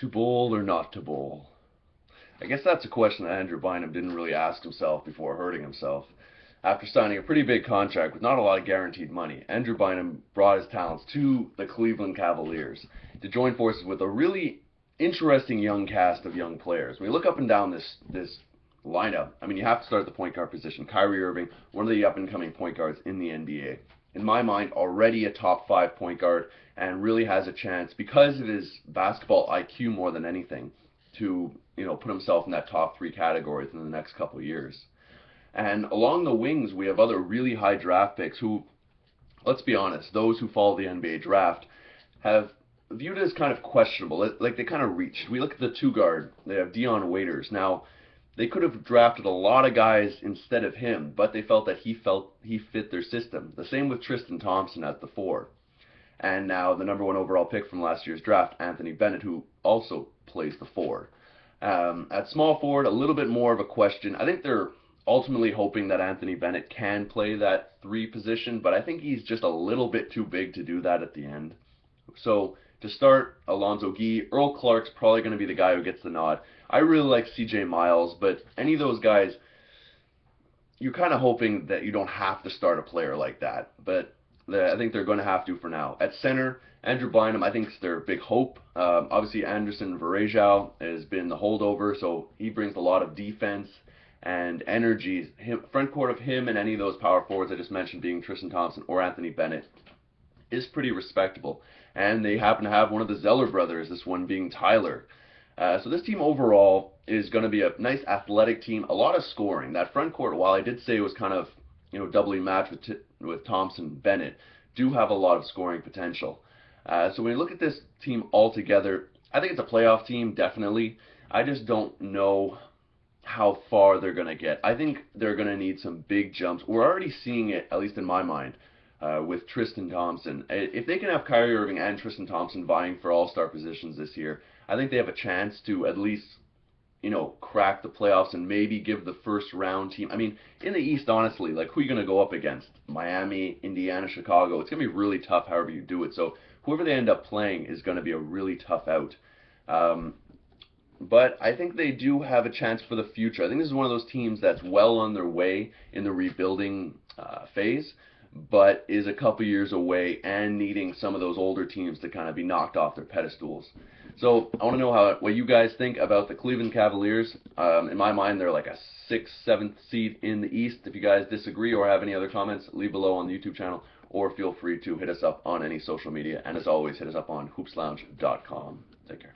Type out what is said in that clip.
To bowl or not to bowl? I guess that's a question that Andrew Bynum didn't really ask himself before hurting himself. After signing a pretty big contract with not a lot of guaranteed money, Andrew Bynum brought his talents to the Cleveland Cavaliers to join forces with a really interesting young cast of young players. When you look up and down this lineup, I mean, you have to start at the point guard position. Kyrie Irving, one of the up-and-coming point guards in the NBA. In my mind, already a top 5 point guard and really has a chance, because of his basketball IQ more than anything, to put himself in that top 3 categories in the next couple of years. And along the wings, we have other really high draft picks who, let's be honest, those who follow the NBA draft have viewed as kind of questionable. Like, they kind of reached. We look at the 2 guard. They have Dion Waiters. Now, they could have drafted a lot of guys instead of him, but they felt that he fit their system. The same with Tristan Thompson at the 4. And now the #1 overall pick from last year's draft, Anthony Bennett, who also plays the 4. At small forward, a little bit more of a question. I think they're ultimately hoping that Anthony Bennett can play that 3 position, but I think he's just a little bit too big to do that at the end. So to start, Alonzo Gee, Earl Clark's probably going to be the guy who gets the nod. I really like CJ Miles, but any of those guys, you're kind of hoping that you don't have to start a player like that. But I think they're going to have to for now. At center, Andrew Bynum, I think, is their big hope. Obviously, Anderson Varejao has been the holdover, so he brings a lot of defense and energy. Front court of him and any of those power forwards I just mentioned, being Tristan Thompson or Anthony Bennett, is pretty respectable. And they happen to have one of the Zeller brothers, this one being Tyler. So this team overall is going to be a nice athletic team, a lot of scoring. That front court, while I did say it was kind of doubly matched with Thompson and Bennett, do have a lot of scoring potential. So when you look at this team all together, I think it's a playoff team, definitely. I just don't know how far they're going to get. I think they're going to need some big jumps. We're already seeing it, at least in my mind, with Tristan Thompson. If they can have Kyrie Irving and Tristan Thompson vying for all-star positions this year, I think they have a chance to at least crack the playoffs and maybe give the first round team. I mean, in the East, honestly, like, who are you going to go up against? Miami, Indiana, Chicago. It's going to be really tough however you do it. So whoever they end up playing is going to be a really tough out. But I think they do have a chance for the future. I think this is one of those teams that's well on their way in the rebuilding phase, but is a couple years away and needing some of those older teams to kind of be knocked off their pedestals. So I want to know what you guys think about the Cleveland Cavaliers. In my mind, they're like a 6th, 7th seed in the East. If you guys disagree or have any other comments, leave below on the YouTube channel, or feel free to hit us up on any social media. And as always, hit us up on hoopslounge.com. Take care.